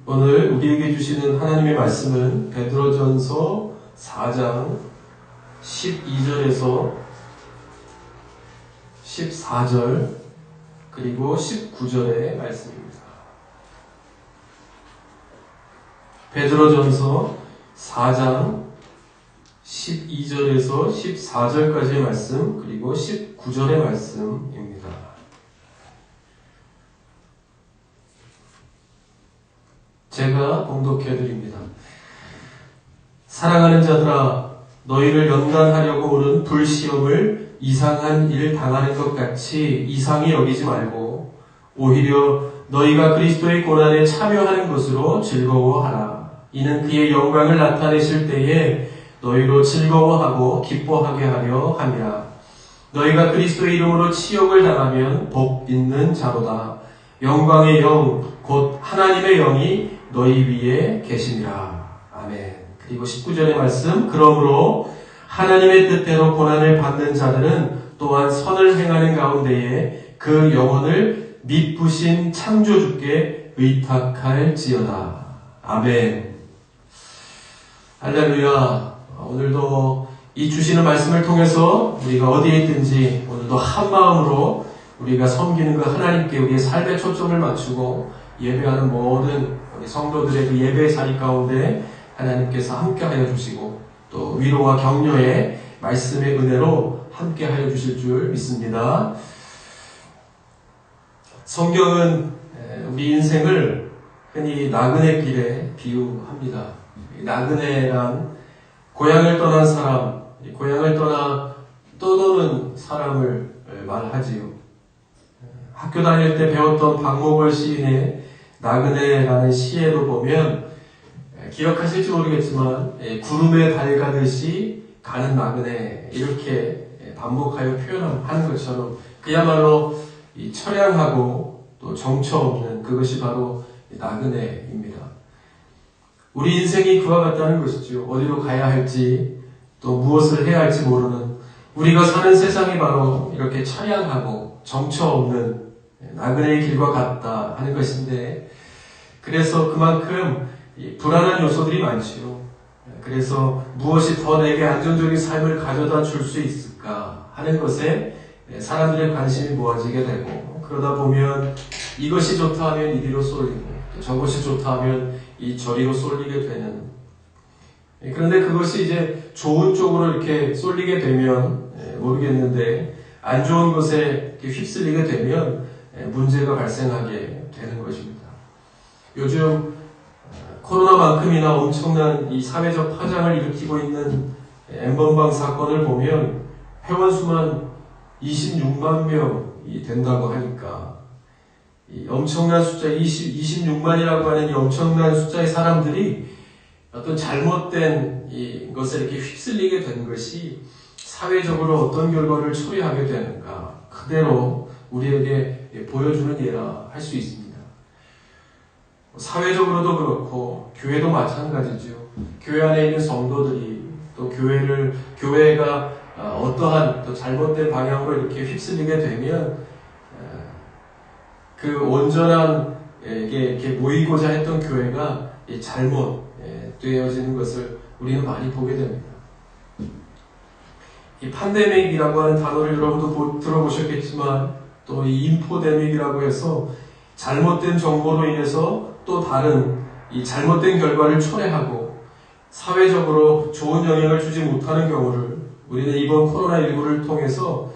오늘 우리에게 주시는 하나님의 말씀은 베드로전서 4장 12절에서 14절 그리고 19절의 말씀입니다. 베드로전서 4장 12절에서 14절까지의 말씀 그리고 19절의 말씀입니다. 제가 봉독해 드립니다. 사랑하는 자들아, 너희를 연단하려고 오는 불시험을 이상한 일 당하는 것 같이 이상히 여기지 말고 오히려 너희가 그리스도의 고난에 참여하는 것으로 즐거워하라. 이는 그의 영광을 나타내실 때에 너희로 즐거워하고 기뻐하게 하려 함이라. 너희가 그리스도의 이름으로 치욕을 당하면 복 있는 자로다. 영광의 영 곧 하나님의 영이 너희 위에 계시니라. 아멘. 그리고 19절의 말씀, 그러므로 하나님의 뜻대로 고난을 받는 자들은 또한 선을 행하는 가운데에 그 영혼을 미쁘신 창조주께 의탁할지어다. 아멘. 할렐루야. 오늘도 이 주시는 말씀을 통해서 우리가 어디에 있든지 오늘도 한 마음으로 우리가 섬기는 그 하나님께 우리의 삶의 초점을 맞추고 예배하는 모든 우리 성도들의 그 예배의 자리 가운데 하나님께서 함께하여 주시고 또 위로와 격려의 말씀의 은혜로 함께하여 주실 줄 믿습니다. 성경은 우리 인생을 흔히 나그네 길에 비유합니다. 나그네란 고향을 떠난 사람, 고향을 떠나 떠도는 사람을 말하지요. 학교 다닐 때 배웠던 박목월 시인의 나그네라는 시에도 보면 기억하실지 모르겠지만 구름에 달 가듯이 가는 나그네 이렇게 반복하여 표현하는 것처럼 그야말로 이 처량하고 또 정처 없는 그것이 바로 나그네입니다. 우리 인생이 그와 같다는 것이죠. 어디로 가야 할지 또 무엇을 해야 할지 모르는 우리가 사는 세상이 바로 이렇게 처량하고 정처 없는 나그네의 길과 같다 하는 것인데 그래서 그만큼 불안한 요소들이 많지요. 그래서 무엇이 더 내게 안정적인 삶을 가져다 줄 수 있을까 하는 것에 사람들의 관심이 모아지게 되고 그러다 보면 이것이 좋다 하면 이리로 쏠리고 저것이 좋다 하면 이 저리로 쏠리게 되는 그런데 그것이 이제 좋은 쪽으로 이렇게 쏠리게 되면 모르겠는데 안 좋은 것에 휩쓸리게 되면 문제가 발생하게 되는 것입니다. 요즘 코로나만큼이나 엄청난 이 사회적 파장을 일으키고 있는 N번방 사건을 보면 회원 수만 26만 명이 된다고 하니까 이 엄청난 숫자 26만이라고 하는 이 엄청난 숫자의 사람들이 어떤 잘못된 것에 이렇게 휩쓸리게 된 것이 사회적으로 어떤 결과를 초래하게 되는가 그대로 우리에게 보여주는 예라 할 수 있습니다. 사회적으로도 그렇고 교회도 마찬가지죠. 교회 안에 있는 성도들이 또 교회가 어떠한 또 잘못된 방향으로 이렇게 휩쓸리게 되면 그 온전한 이렇게 모이고자 했던 교회가 잘못되어지는 것을 우리는 많이 보게 됩니다. 이 팬데믹이라고 하는 단어를 여러분도 들어보셨겠지만 또 이 인포데믹이라고 해서 잘못된 정보로 인해서 또 다른 이 잘못된 결과를 초래하고 사회적으로 좋은 영향을 주지 못하는 경우를 우리는 이번 코로나19를 통해서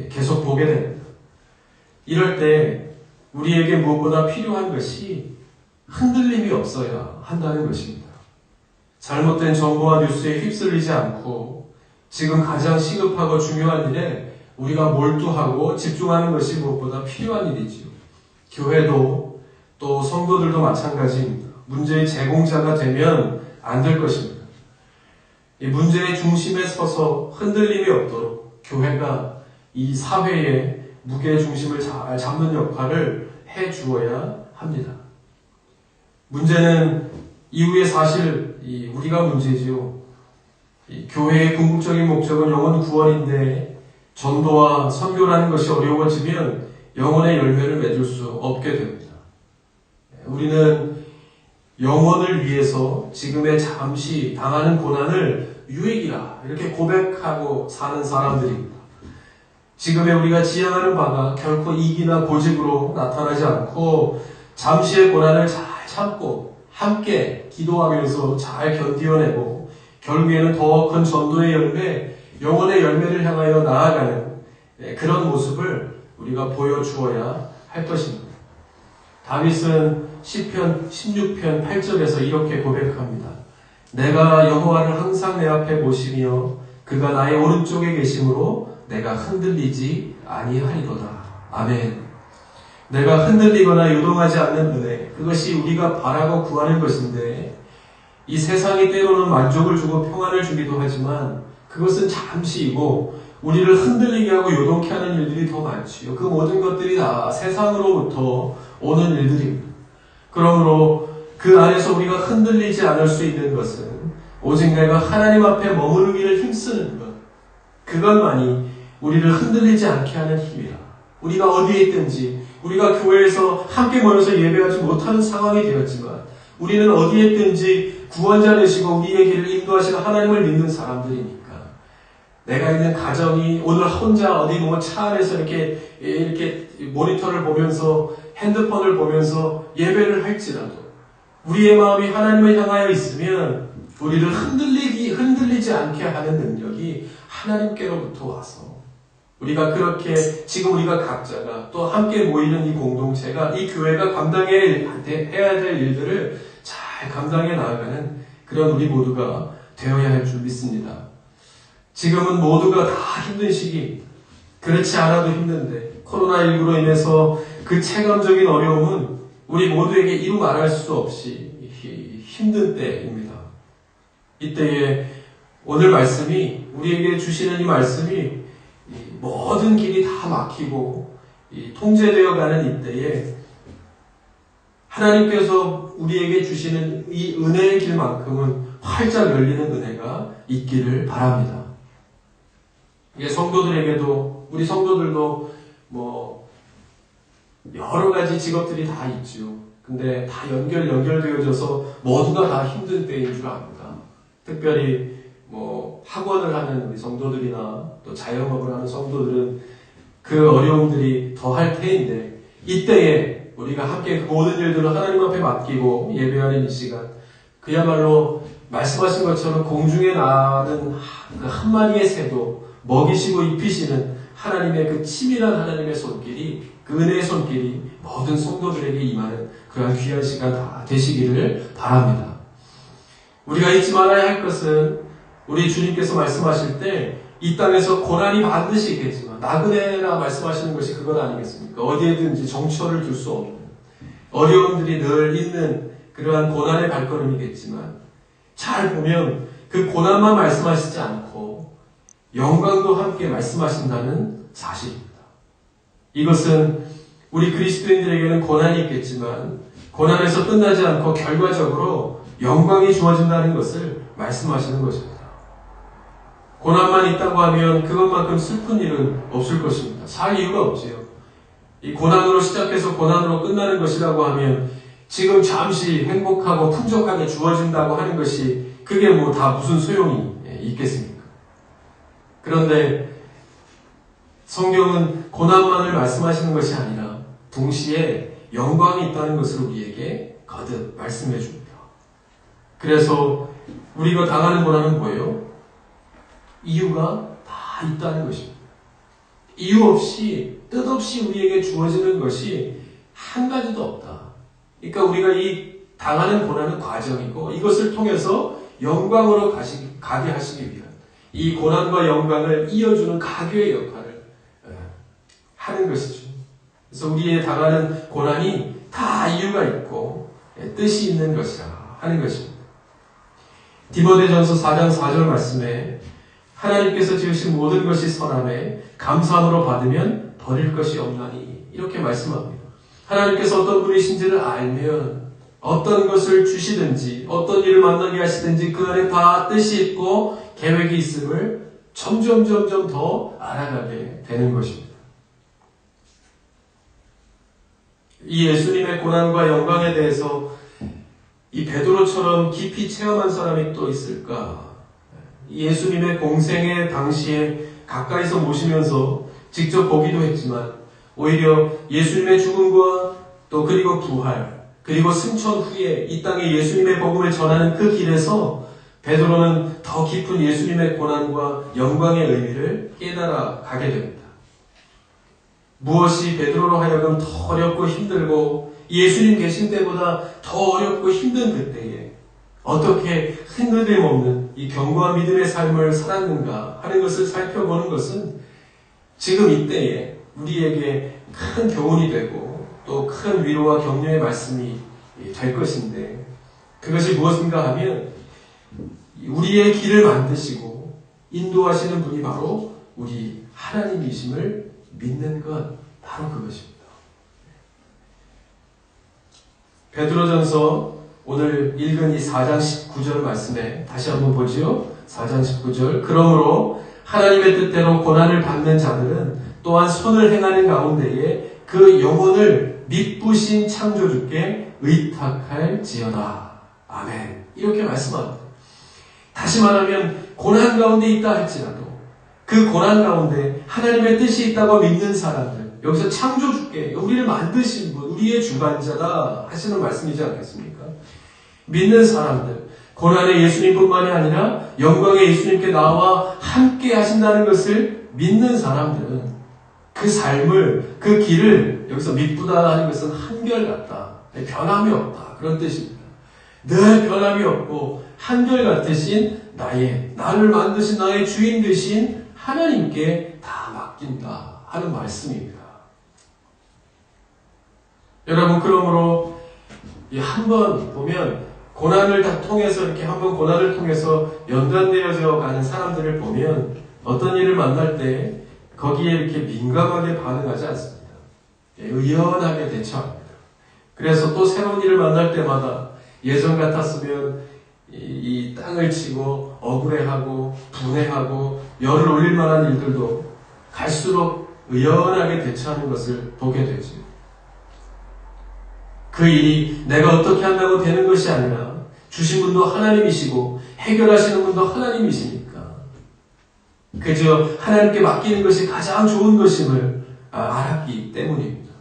계속 보게 됩니다. 이럴 때 우리에게 무엇보다 필요한 것이 흔들림이 없어야 한다는 것입니다. 잘못된 정보와 뉴스에 휩쓸리지 않고 지금 가장 시급하고 중요한 일에 우리가 몰두하고 집중하는 것이 무엇보다 필요한 일이지요. 교회도 또 성도들도 마찬가지입니다. 문제의 제공자가 되면 안 될 것입니다. 이 문제의 중심에 서서 흔들림이 없도록 교회가 이 사회의 무게 중심을 잘 잡는 역할을 해 주어야 합니다. 문제는 이후에 사실 우리가 문제지요. 교회의 궁극적인 목적은 영혼 구원인데 전도와 선교라는 것이 어려워지면 영혼의 열매를 맺을 수 없게 됩니다. 우리는 영혼을 위해서 지금의 잠시 당하는 고난을 유익이라 이렇게 고백하고 사는 사람들입니다. 지금의 우리가 지향하는 바가 결코 이기나 고집으로 나타나지 않고 잠시의 고난을 잘 참고 함께 기도하면서 잘 견디어내고 결국에는 더 큰 전도의 열매, 영혼의 열매를 향하여 나아가는 그런 모습을 우리가 보여주어야 할 것입니다. 다윗은 시편 16편 8절에서 이렇게 고백합니다. 내가 여호와를 항상 내 앞에 모시며 그가 나의 오른쪽에 계심으로 내가 흔들리지 아니하리로다. 아멘. 내가 흔들리거나 요동하지 않는 은혜, 그것이 우리가 바라고 구하는 것인데 이 세상이 때로는 만족을 주고 평안을 주기도 하지만 그것은 잠시이고 우리를 흔들리게 하고 요동케 하는 일들이 더 많지요. 그 모든 것들이 다 세상으로부터 오는 일들입니다. 그러므로 그 안에서 우리가 흔들리지 않을 수 있는 것은 오직 내가 하나님 앞에 머무르기를 힘쓰는 것, 그것만이 우리를 흔들리지 않게 하는 힘이라. 우리가 어디에 있든지 우리가 교회에서 함께 모여서 예배하지 못하는 상황이 되었지만 우리는 어디에 있든지 구원자 되시고 우리의 길을 인도하시는 하나님을 믿는 사람들이니까 내가 있는 가정이 오늘 혼자 어디 뭐 차 안에서 이렇게 모니터를 보면서 핸드폰을 보면서 예배를 할지라도 우리의 마음이 하나님을 향하여 있으면 우리를 흔들리지 않게 하는 능력이 하나님께로부터 와서 우리가 그렇게 지금 우리가 각자가 또 함께 모이는 이 공동체가 이 교회가 감당해야 될 일들을 잘 감당해 나아가는 그런 우리 모두가 되어야 할 줄 믿습니다. 지금은 모두가 다 힘든 시기, 그렇지 않아도 힘든데 코로나19로 인해서 그 체감적인 어려움은 우리 모두에게 이루 말할 수 없이 힘든 때입니다. 이때에 오늘 말씀이 우리에게 주시는 이 말씀이 모든 길이 다 막히고 통제되어 가는 이때에 하나님께서 우리에게 주시는 이 은혜의 길만큼은 활짝 열리는 은혜가 있기를 바랍니다. 이게 성도들에게도 우리 성도들도 뭐 여러 가지 직업들이 다 있죠. 근데 다 연결되어져서 모두가 다 힘든 때인 줄 압니다. 특별히 뭐 학원을 하는 우리 성도들이나 또 자영업을 하는 성도들은 그 어려움들이 더할 테인데 이때에 우리가 함께 그 모든 일들을 하나님 앞에 맡기고 예배하는 이 시간 그야말로 말씀하신 것처럼 공중에 나는 그 한 마리의 새도 먹이시고 입히시는 하나님의 그 치밀한 하나님의 손길이 그 은혜의 손길이 모든 성도들에게 임하는 그러한 귀한 시간 다 되시기를 바랍니다. 우리가 잊지 말아야 할 것은 우리 주님께서 말씀하실 때 이 땅에서 고난이 반드시 있겠지만 나그네라 말씀하시는 것이 그건 아니겠습니까? 어디에든지 정처를 둘 수 없는 어려움들이 늘 있는 그러한 고난의 발걸음이겠지만 잘 보면 그 고난만 말씀하시지 않고 영광도 함께 말씀하신다는 사실입니다. 이것은 우리 그리스도인들에게는 고난이 있겠지만 고난에서 끝나지 않고 결과적으로 영광이 주어진다는 것을 말씀하시는 것입니다. 고난만 있다고 하면 그것만큼 슬픈 일은 없을 것입니다. 살 이유가 없지요. 이 고난으로 시작해서 고난으로 끝나는 것이라고 하면 지금 잠시 행복하고 풍족하게 주어진다고 하는 것이 그게 뭐 다 무슨 소용이 있겠습니까? 그런데 성경은 고난만을 말씀하시는 것이 아니라 동시에 영광이 있다는 것을 우리에게 거듭 말씀해 줍니다. 그래서 우리가 당하는 고난은 뭐예요? 이유가 다 있다는 것입니다. 이유 없이 뜻없이 우리에게 주어지는 것이 한 가지도 없다. 그러니까 우리가 이 당하는 고난은 과정이고 이것을 통해서 영광으로 가게 하시기 위한 이 고난과 영광을 이어주는 가교의 역할을 하는 것이죠. 그래서 우리의 당하는 고난이 다 이유가 있고 뜻이 있는 것이라 하는 것입니다. 디모데전서 4장 4절 말씀에 하나님께서 지으신 모든 것이 선함에 감사함으로 받으면 버릴 것이 없나니 이렇게 말씀합니다. 하나님께서 어떤 분이신지를 알면 어떤 것을 주시든지 어떤 일을 만나게 하시든지 그 안에 다 뜻이 있고 계획이 있음을 점점 더 알아가게 되는 것입니다. 이 예수님의 고난과 영광에 대해서 이 베드로처럼 깊이 체험한 사람이 또 있을까? 예수님의 공생의 당시에 가까이서 모시면서 직접 보기도 했지만 오히려 예수님의 죽음과 또 그리고 부활 그리고 승천 후에 이 땅에 예수님의 복음을 전하는 그 길에서 베드로는 더 깊은 예수님의 고난과 영광의 의미를 깨달아 가게 됩니다. 무엇이 베드로로 하여금 더 어렵고 힘들고 예수님 계신 때보다 더 어렵고 힘든 그때에 어떻게 흔들림 없는 이 견고한 믿음의 삶을 살았는가 하는 것을 살펴보는 것은 지금 이때에 우리에게 큰 교훈이 되고 또 큰 위로와 격려의 말씀이 될 것인데 그것이 무엇인가 하면 우리의 길을 만드시고 인도하시는 분이 바로 우리 하나님이심을 믿는 것 바로 그것입니다. 베드로전서 오늘 읽은 이 4장 19절 말씀에 다시 한번 보지요. 4장 19절 그러므로 하나님의 뜻대로 고난을 받는 자들은 또한 선을 행하는 가운데에 그 영혼을 미쁘신 창조주께 의탁할지어다. 아멘. 이렇게 말씀합니다. 다시 말하면 고난 가운데 있다 할지라도 그 고난 가운데 하나님의 뜻이 있다고 믿는 사람들 여기서 창조주께 우리를 만드신 분 우리의 주관자다 하시는 말씀이지 않겠습니까? 믿는 사람들 고난의 예수님뿐만이 아니라 영광의 예수님께 나와 함께 하신다는 것을 믿는 사람들은 그 삶을 그 길을 여기서 미쁘다 하는 것은 한결같다 변함이 없다 그런 뜻입니다. 늘 변함이 없고 한결같으신 나를 만드신 나의 주인 되신 하나님께 다 맡긴다 하는 말씀입니다. 여러분 그러므로 한번 보면 고난을 다 통해서 이렇게 한번 고난을 통해서 연단되어져 가는 사람들을 보면 어떤 일을 만날 때 거기에 이렇게 민감하게 반응하지 않습니다. 의연하게 대처합니다. 그래서 또 새로운 일을 만날 때마다 예전 같았으면 이 땅을 치고 억울해하고 분해하고 열을 올릴 만한 일들도 갈수록 의연하게 대처하는 것을 보게 되죠. 그 일이 내가 어떻게 한다고 되는 것이 아니라 주신 분도 하나님이시고 해결하시는 분도 하나님이시니까 그저 하나님께 맡기는 것이 가장 좋은 것임을 알았기 때문입니다.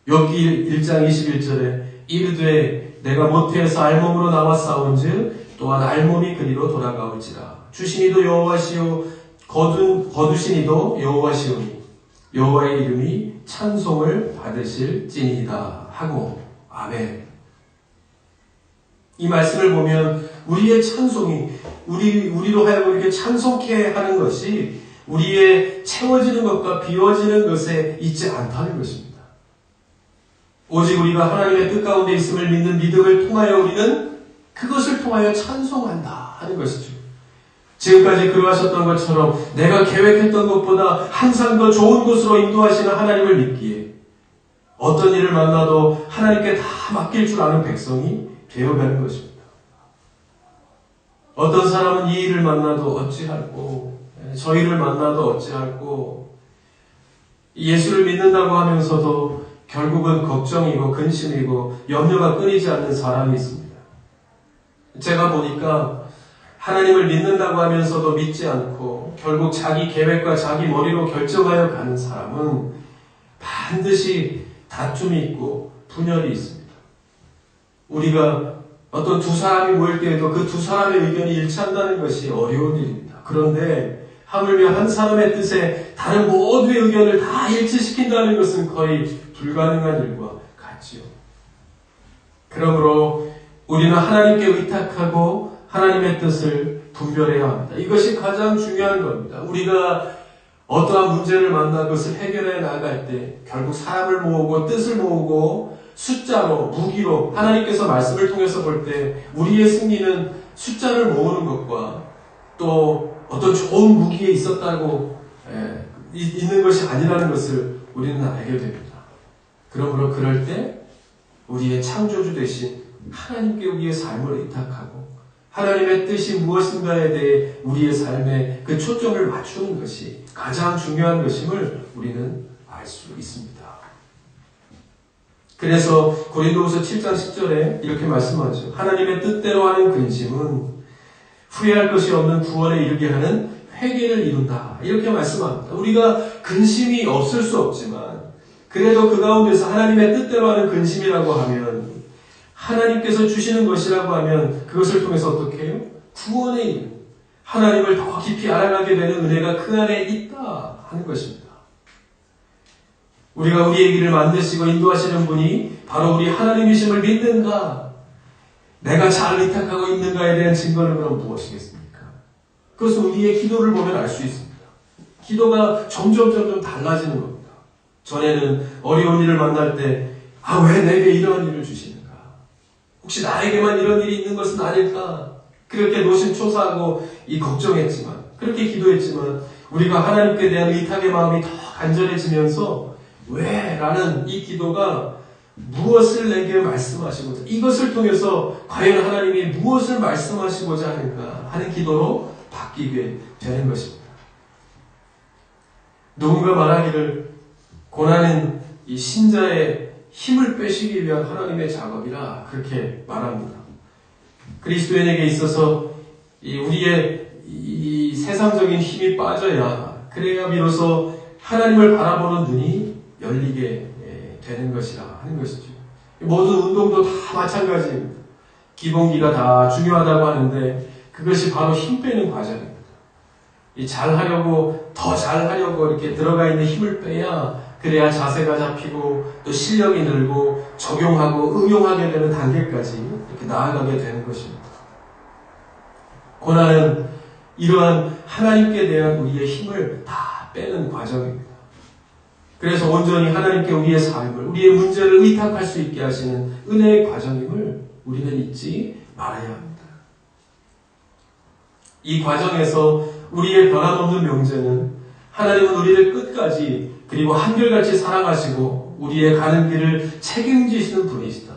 욥기 1장 21절에 이르되 내가 모태에서 알몸으로 나와 싸운즉 또한 알몸이 그리로 돌아가올지라 주신 이도 여호와시오 거두신 이도 여호와시오니 여호와의 이름이 찬송을 받으실지니이다 하고 아멘. 이 말씀을 보면 우리의 찬송이 우리로 하여금 이렇게 찬송케 하는 것이 우리의 채워지는 것과 비워지는 것에 있지 않다는 것입니다. 오직 우리가 하나님의 뜻 가운데 있음을 믿는 믿음을 통하여 우리는 그것을 통하여 찬송한다 하는 것이죠. 지금까지 그러하셨던 것처럼 내가 계획했던 것보다 항상 더 좋은 곳으로 인도하시는 하나님을 믿기에 어떤 일을 만나도 하나님께 다 맡길 줄 아는 백성이 되어가는 것입니다. 어떤 사람은 이 일을 만나도 어찌할꼬 저 일을 만나도 어찌할꼬 예수를 믿는다고 하면서도 결국은 걱정이고 근심이고 염려가 끊이지 않는 사람이 있습니다. 제가 보니까 하나님을 믿는다고 하면서도 믿지 않고 결국 자기 계획과 자기 머리로 결정하여 가는 사람은 반드시 다툼이 있고 분열이 있습니다. 우리가 어떤 두 사람이 모일 때에도 그 두 사람의 의견이 일치한다는 것이 어려운 일입니다. 그런데 하물며 한 사람의 뜻에 다른 모두의 의견을 다 일치시킨다는 것은 거의 불가능한 일과 같지요. 그러므로 우리는 하나님께 의탁하고 하나님의 뜻을 분별해야 합니다. 이것이 가장 중요한 겁니다. 우리가 어떠한 문제를 만나 그것을 해결해 나갈 때 결국 사람을 모으고 뜻을 모으고 숫자로 무기로 하나님께서 말씀을 통해서 볼 때 우리의 승리는 숫자를 모으는 것과 또 어떤 좋은 무기에 있었다고 있는 것이 아니라는 것을 우리는 알게 됩니다. 그러므로 그럴 때 우리의 창조주 되신 하나님께 우리의 삶을 의탁하고 하나님의 뜻이 무엇인가에 대해 우리의 삶에 그 초점을 맞추는 것이 가장 중요한 것임을 우리는 알 수 있습니다. 그래서 고린도후서 7장 10절에 이렇게 말씀하죠. 하나님의 뜻대로 하는 근심은 후회할 것이 없는 구원에 이르게 하는 회개를 이룬다. 이렇게 말씀합니다. 우리가 근심이 없을 수 없지만 그래도 그 가운데서 하나님의 뜻대로 하는 근심이라고 하면 하나님께서 주시는 것이라고 하면 그것을 통해서 어떻게 해요? 구원에 이르는 하나님을 더 깊이 알아가게 되는 은혜가 그 안에 있다 하는 것입니다. 우리가 우리의 길을 만드시고 인도하시는 분이 바로 우리 하나님이심을 믿는가? 내가 잘 의탁하고 있는가에 대한 증거는 그럼 무엇이겠습니까? 그것은 우리의 기도를 보면 알 수 있습니다. 기도가 점점 달라지는 겁니다. 전에는 어려운 일을 만날 때 왜 내게 이런 일을 주시는가? 혹시 나에게만 이런 일이 있는 것은 아닐까? 그렇게 노심초사하고 걱정했지만 그렇게 기도했지만 우리가 하나님께 대한 의탁의 마음이 더 간절해지면서 왜? 라는 이 기도가 무엇을 내게 말씀하시고자 이것을 통해서 과연 하나님이 무엇을 말씀하시고자 하는가 하는 기도로 바뀌게 되는 것입니다. 누군가 말하기를 고난은 이 신자의 힘을 빼시기 위한 하나님의 작업이라 그렇게 말합니다. 그리스도인에게 있어서 우리의 이 세상적인 힘이 빠져야 그래야 비로소 하나님을 바라보는 눈이 열리게 되는 것이라 하는 것이죠. 모든 운동도 다 마찬가지입니다. 기본기가 다 중요하다고 하는데 그것이 바로 힘 빼는 과정입니다. 더 잘하려고 이렇게 들어가 있는 힘을 빼야 그래야 자세가 잡히고 또 실력이 늘고 적용하고 응용하게 되는 단계까지 이렇게 나아가게 되는 것입니다. 고난은 이러한 하나님께 대한 우리의 힘을 다 빼는 과정입니다. 그래서 온전히 하나님께 우리의 삶을, 우리의 문제를 의탁할 수 있게 하시는 은혜의 과정임을 우리는 잊지 말아야 합니다. 이 과정에서 우리의 변함없는 명제는 하나님은 우리를 끝까지 그리고 한결같이 사랑하시고 우리의 가는 길을 책임지시는 분이시다.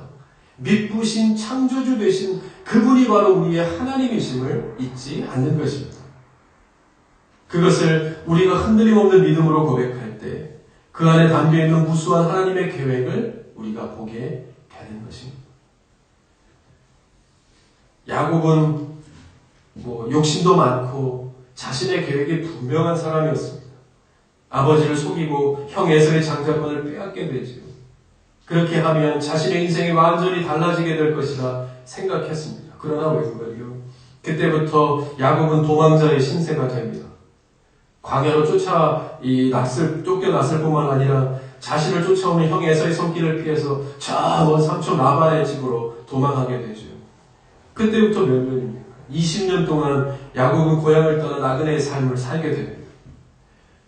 믿부신 창조주 되신 그분이 바로 우리의 하나님이심을 잊지 않는 것입니다. 그것을 우리가 흔들림 없는 믿음으로 고백할 때 그 안에 담겨있는 무수한 하나님의 계획을 우리가 보게 되는 것입니다. 야곱은 욕심도 많고 자신의 계획이 분명한 사람이었습니다. 아버지를 속이고 형 에서의 장자권을 빼앗게 되죠. 그렇게 하면 자신의 인생이 완전히 달라지게 될 것이라 생각했습니다. 그러나 웬걸요? 그때부터 야곱은 도망자의 신세가 됩니다. 광야로 쫓겨났을 뿐만 아니라 자신을 쫓아오는 형 에서의 손길을 피해서 저 먼 삼촌 라반의 집으로 도망하게 되죠. 그때부터 몇 년입니까? 20년 동안 야곱은 고향을 떠나 나그네의 삶을 살게 됩니다.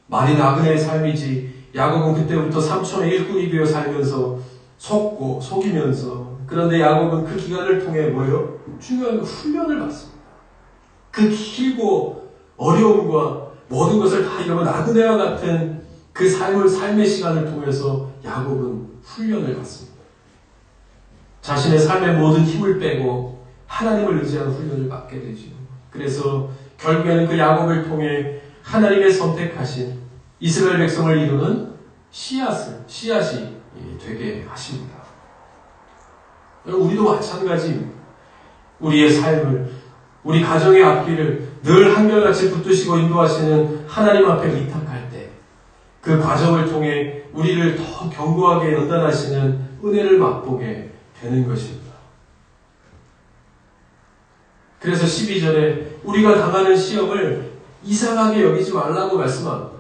말이 나그네의 삶이지 야곱은 그때부터 삼촌의 일꾼이 되어 살면서 속이면서 그런데 야곱은 그 기간을 통해 중요한 훈련을 받습니다. 그 길고 어려움과 모든 것을 다 이루고 나그네와 같은 그 삶의 시간을 통해서 야곱은 훈련을 받습니다. 자신의 삶의 모든 힘을 빼고 하나님을 의지하는 훈련을 받게 되죠. 그래서 결국에는 그 야곱을 통해 하나님의 선택하신 이스라엘 백성을 이루는 씨앗이 되게 하십니다. 우리도 마찬가지입니다. 우리의 삶을, 우리 가정의 앞길을 늘 한결같이 붙드시고 인도하시는 하나님 앞에 의탁할 때 그 과정을 통해 우리를 더 견고하게 연단하시는 은혜를 맛보게 되는 것입니다. 그래서 12절에 우리가 당하는 시험을 이상하게 여기지 말라고 말씀합니다.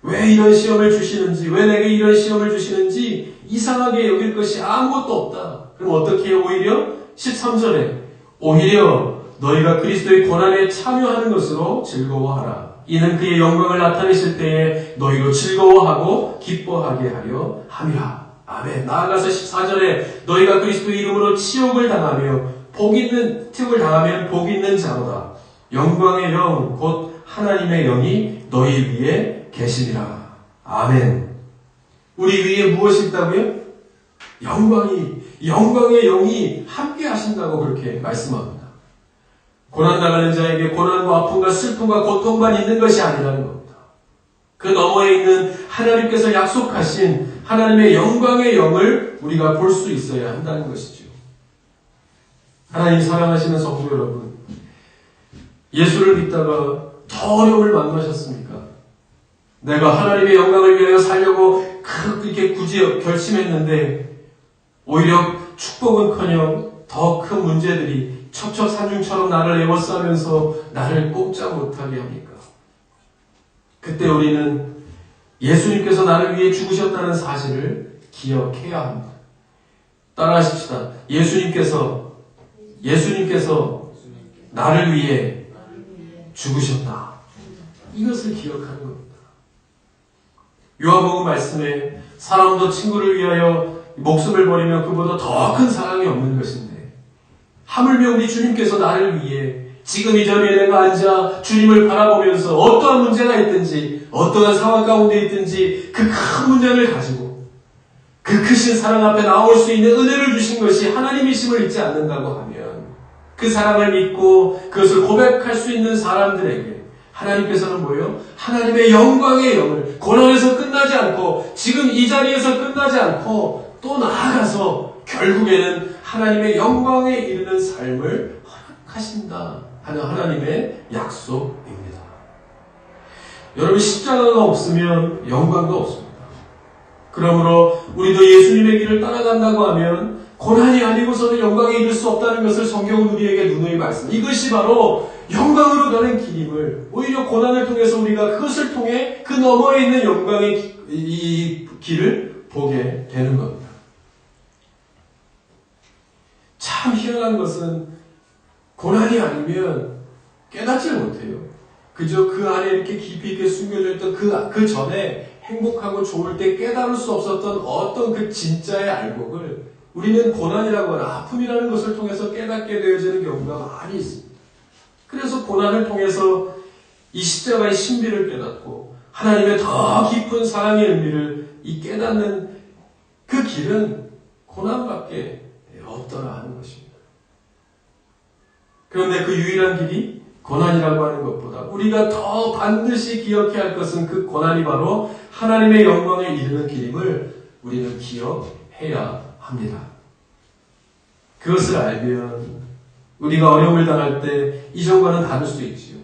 왜 이런 시험을 주시는지, 왜 내게 이런 시험을 주시는지 이상하게 여길 것이 아무것도 없다. 그럼 어떻게 해요? 오히려 13절에 오히려 너희가 그리스도의 고난에 참여하는 것으로 즐거워하라. 이는 그의 영광을 나타내실 때에 너희로 즐거워하고 기뻐하게 하려 함이라. 아멘. 나아가서 14절에 너희가 그리스도의 이름으로 치욕을 당하면 복 있는 자로다. 영광의 영 곧 하나님의 영이 너희 위에 계시니라. 아멘. 우리 위에 무엇이 있다고요? 영광의 영이 함께 하신다고 그렇게 말씀합니다. 고난당하는 자에게 고난과 아픔과 슬픔과 고통만 있는 것이 아니라는 겁니다. 그 너머에 있는 하나님께서 약속하신 하나님의 영광의 영을 우리가 볼 수 있어야 한다는 것이죠. 하나님 사랑하시는 성도 여러분, 예수를 믿다가 더 어려움을 만나셨습니까? 내가 하나님의 영광을 위하여 살려고 이렇게 굳이 결심했는데 오히려 축복은커녕 더 큰 문제들이 첩첩산중처럼 나를 에워싸면서 나를 꼼짝 못하게 합니까? 그때 우리는 예수님께서 나를 위해 죽으셨다는 사실을 기억해야 합니다. 따라하십시다. 예수님께서 나를 위해 죽으셨다. 이것을 기억하는 겁니다. 요한복음 말씀에 사람도 친구를 위하여 목숨을 버리면 그보다 더 큰 사랑이 없는 것인데 하물며 우리 주님께서 나를 위해 지금 이 자리에 내가 앉아 주님을 바라보면서 어떠한 문제가 있든지 어떠한 상황 가운데 있든지 그 큰 문제를 가지고 그 크신 사랑 앞에 나올 수 있는 은혜를 주신 것이 하나님이심을 잊지 않는다고 하면 그 사랑을 믿고 그것을 고백할 수 있는 사람들에게 하나님께서는 뭐예요? 하나님의 영광의 영을 고난에서 끝나지 않고 지금 이 자리에서 끝나지 않고 또 나아가서 결국에는 하나님의 영광에 이르는 삶을 허락하신다 하는 하나님의 약속입니다. 여러분, 십자가가 없으면 영광도 없습니다. 그러므로 우리도 예수님의 길을 따라간다고 하면 고난이 아니고서는 영광에 이를 수 없다는 것을 성경은 우리에게 누누이 말씀합니다. 이것이 바로 영광으로 가는 길임을, 오히려 고난을 통해서 우리가 그것을 통해 그 너머에 있는 영광의 이 길을 보게 되는 겁니다. 참 희한한 것은 고난이 아니면 깨닫지 못해요. 그저 그 안에 이렇게 깊이 있게 숨겨져 있던 그 전에 행복하고 좋을 때 깨달을 수 없었던 어떤 그 진짜의 알곡을 우리는 고난이라고 하는 아픔이라는 것을 통해서 깨닫게 되어지는 경우가 많이 있습니다. 그래서 고난을 통해서 이 십자가의 신비를 깨닫고 하나님의 더 깊은 사랑의 의미를 깨닫는 그 길은 고난밖에 없더라 하는 것입니다. 그런데 그 유일한 길이 고난이라고 하는 것보다 우리가 더 반드시 기억해야 할 것은 그 고난이 바로 하나님의 영광에 이르는 길임을 우리는 기억해야 합니다. 그것을 알면 우리가 어려움을 당할 때 이전과는 다를 수 있지요.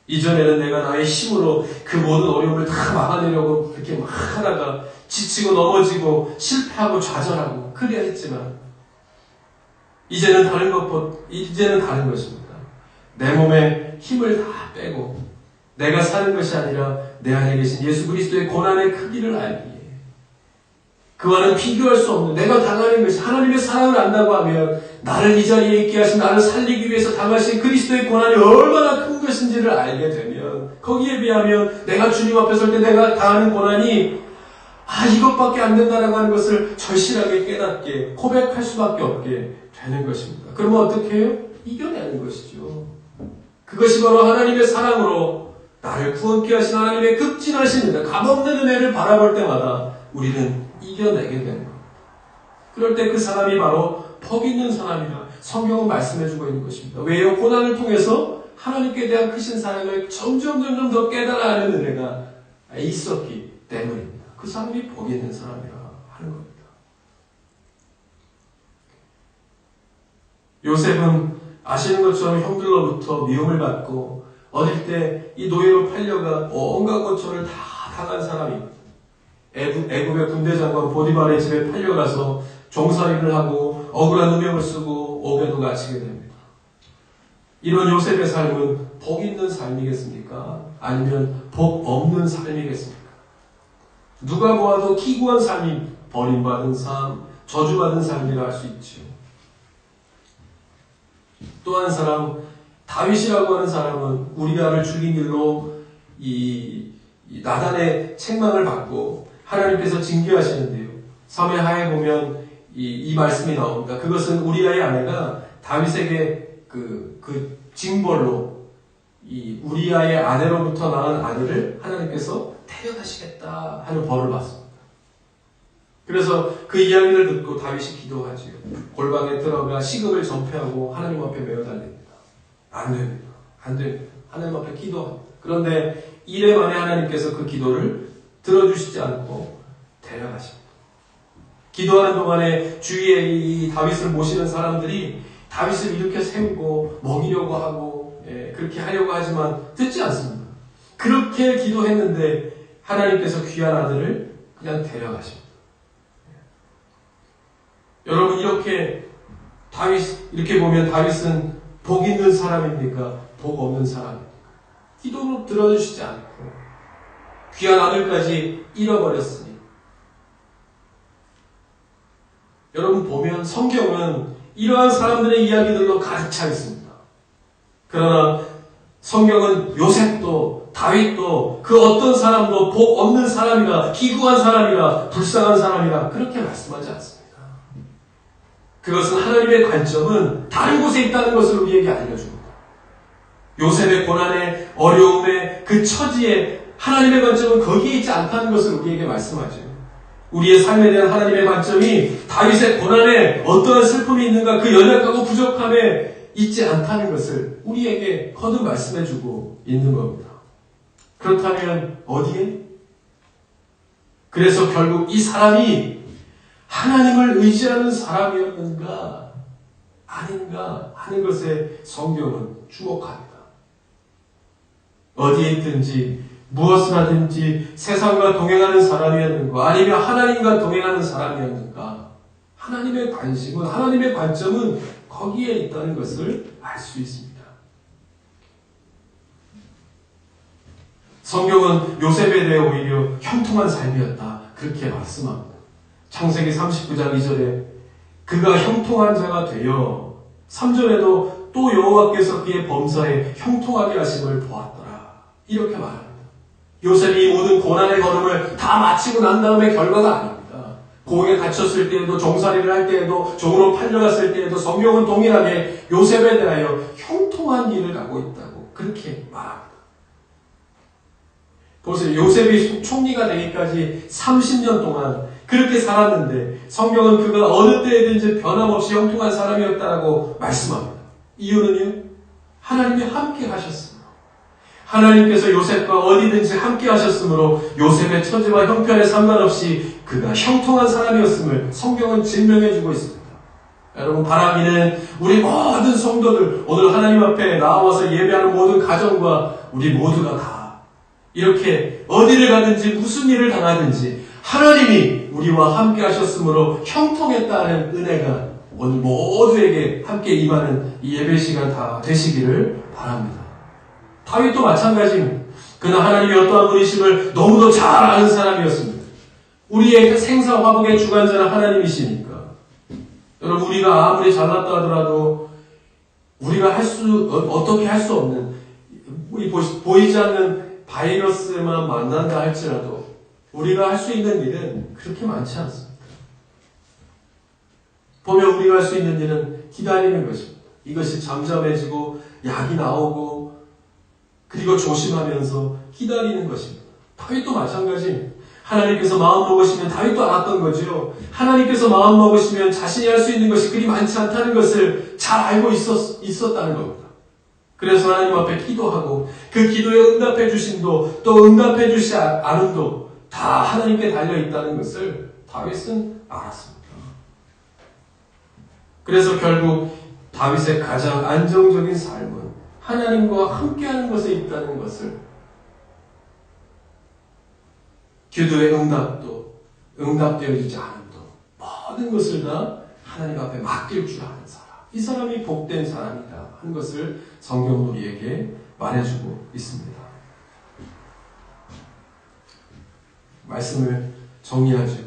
이전에는 내가 나의 힘으로 그 모든 어려움을 다 막아내려고 그렇게 막 하다가 지치고 넘어지고 실패하고 좌절하고 그래야 했지만 이제는 다른 것입니다. 내 몸에 힘을 다 빼고 내가 사는 것이 아니라 내 안에 계신 예수 그리스도의 고난의 크기를 알기에 그와는 비교할 수 없는 내가 당하는 것이 하나님의 사랑을 안다고 하면 나를 이 자리에 있게 하신 나를 살리기 위해서 당하신 그리스도의 고난이 얼마나 큰 것인지를 알게 되면 거기에 비하면 내가 주님 앞에 설 때 내가 당하는 고난이 이것밖에 안 된다라고 하는 것을 절실하게 깨닫게 고백할 수밖에 없게 되는 것입니다. 그러면 어떻게 해요? 이겨내는 것이죠. 그것이 바로 하나님의 사랑으로 나를 구원케 하신 하나님의 극진하신 은혜, 값없는 은혜를 바라볼 때마다 우리는 이겨내게 되는 겁니다. 그럴 때 그 사람이 바로 복 있는 사람이라 성경은 말씀해주고 있는 것입니다. 왜요? 고난을 통해서 하나님께 대한 크신 사랑을 점점 더 깨달아 하는 은혜가 있었기 때문입니다. 그 사람이 복 있는 사람이라 하는 겁니다. 요셉은 아시는 것처럼 형들로부터 미움을 받고 어릴 때 이 노예로 팔려가 온갖 고초를 다 당한 사람입니다. 애굽의 군대장관 보디발의 집에 팔려가서 종살이를 하고 억울한 누명을 쓰고 옥에도 갇히게 됩니다. 이런 요셉의 삶은 복 있는 삶이겠습니까? 아니면 복 없는 삶이겠습니까? 누가 보아도 기구한 삶이 버림받은 삶, 저주받은 삶이라 할 수 있죠. 또 한 사람, 다윗이라고 하는 사람은 우리아를 죽인 일로 이 나단의 책망을 받고 하나님께서 징계하시는데요. 사무엘하에 보면 이 말씀이 나옵니다. 그것은 우리아의 아내가 다윗에게 그 징벌로 이 우리아의 아내로부터 낳은 아들을 하나님께서 태어나시겠다 하는 벌을 받습니다. 그래서 그 이야기를 듣고 다윗이 기도하지요. 골방에 들어가 시금을 전폐하고 하나님 앞에 메어 달립니다. 안 됩니다. 하나님 앞에 기도합니다. 그런데 이래 만에 하나님께서 그 기도를 들어주시지 않고 데려가십니다. 기도하는 동안에 주위에 이 다윗을 모시는 사람들이 다윗을 일으켜 세우고 먹이려고 하고 그렇게 하려고 하지만 듣지 않습니다. 그렇게 기도했는데 하나님께서 귀한 아들을 그냥 데려가십니다. 여러분 이렇게 보면 다윗은 복 있는 사람입니까? 복 없는 사람입니까? 기도로 들어주시지 않고 귀한 아들까지 잃어버렸으니 여러분 보면 성경은 이러한 사람들의 이야기들로 가득 차 있습니다. 그러나 성경은 요셉도 다윗도 그 어떤 사람도 복 없는 사람이라 기구한 사람이라 불쌍한 사람이라 그렇게 말씀하지 않습니다. 그것은 하나님의 관점은 다른 곳에 있다는 것을 우리에게 알려줍니다. 요셉의 고난의 어려움의 그 처지에 하나님의 관점은 거기에 있지 않다는 것을 우리에게 말씀하죠. 우리의 삶에 대한 하나님의 관점이 다윗의 고난에 어떠한 슬픔이 있는가 그 연약하고 부족함에 있지 않다는 것을 우리에게 거듭 말씀해주고 있는 겁니다. 그렇다면 어디에? 그래서 결국 이 사람이 하나님을 의지하는 사람이었는가 아닌가 하는 것에 성경은 주목합니다. 어디에 있든지 무엇을 하든지 세상과 동행하는 사람이었는가 아니면 하나님과 동행하는 사람이었는가 하나님의 관심은 하나님의 관점은 거기에 있다는 것을 알 수 있습니다. 성경은 요셉에 대해 오히려 형통한 삶이었다 그렇게 말씀합니다. 창세기 39장 2절에 그가 형통한 자가 되어 3절에도 또 여호와께서 그의 범사에 형통하게 하심을 보았더라 이렇게 말합니다. 요셉이 모든 고난의 걸음을 다 마치고 난 다음에 결과가 아닙니다. 고에 갇혔을 때에도 종살이를 할 때에도 종으로 팔려갔을 때에도 성경은 동일하게 요셉에 대하여 형통한 길을 가고 있다고 그렇게 말합니다. 보세요. 요셉이 총리가 되기까지 30년 동안 그렇게 살았는데 성경은 그가 어느 때에든지 변함없이 형통한 사람이었다라고 말씀합니다. 이유는요? 하나님이 함께 하셨습니다. 하나님께서 요셉과 어디든지 함께 하셨으므로 요셉의 처지와 형편에 상관없이 그가 형통한 사람이었음을 성경은 증명해주고 있습니다. 여러분 바라기는 우리 모든 성도들 오늘 하나님 앞에 나와서 예배하는 모든 가정과 우리 모두가 다 이렇게 어디를 가든지 무슨 일을 당하든지 하나님이 우리와 함께 하셨으므로 형통했다는 은혜가 오늘 모두에게 함께 임하는 이 예배 시간 다 되시기를 바랍니다. 다윗도 마찬가지입니다. 그는 하나님이 어떠한 분이심을 너무도 잘 아는 사람이었습니다. 우리의 생사화복의 주관자는 하나님이시니까 여러분 우리가 아무리 잘났다 하더라도 우리가 어떻게 할 수 없는 보이지 않는 바이러스만 만난다 할지라도 우리가 할 수 있는 일은 그렇게 많지 않습니다. 보면 우리가 할 수 있는 일은 기다리는 것입니다. 이것이 잠잠해지고 약이 나오고 그리고 조심하면서 기다리는 것입니다. 다윗도 마찬가지입니다. 하나님께서 마음 먹으시면 다윗도 알았던 거죠. 하나님께서 마음 먹으시면 자신이 할 수 있는 것이 그리 많지 않다는 것을 잘 알고 있었다는 겁니다. 그래서 하나님 앞에 기도하고 그 기도에 응답해 주심도 또 응답해 주시지 않음도 다 하나님께 달려있다는 것을 다윗은 알았습니다. 그래서 결국 다윗의 가장 안정적인 삶은 하나님과 함께하는 것에 있다는 것을 기도의 응답도 응답되어지지 않음도 모든 것을 다 하나님 앞에 맡길 줄 아는 사람 이 사람이 복된 사람이다 하는 것을 성경은 우리에게 말해주고 있습니다. 말씀을 정리하죠.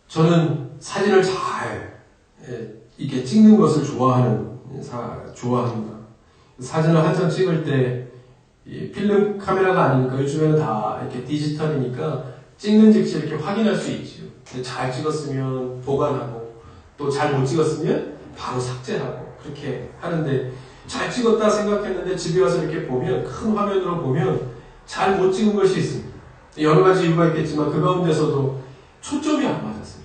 저는 사진을 잘 이렇게 찍는 것을 좋아합니다. 사진을 한 장 찍을 때 필름 카메라가 아니니까 요즘에는 다 이렇게 디지털이니까 찍는 즉시 이렇게 확인할 수 있죠. 잘 찍었으면 보관하고 또 잘 못 찍었으면 바로 삭제하고 그렇게 하는데 잘 찍었다 생각했는데 집에 와서 이렇게 보면 큰 화면으로 보면 잘 못 찍은 것이 있습니다. 여러 가지 이유가 있겠지만 그 가운데서도 초점이 안 맞았을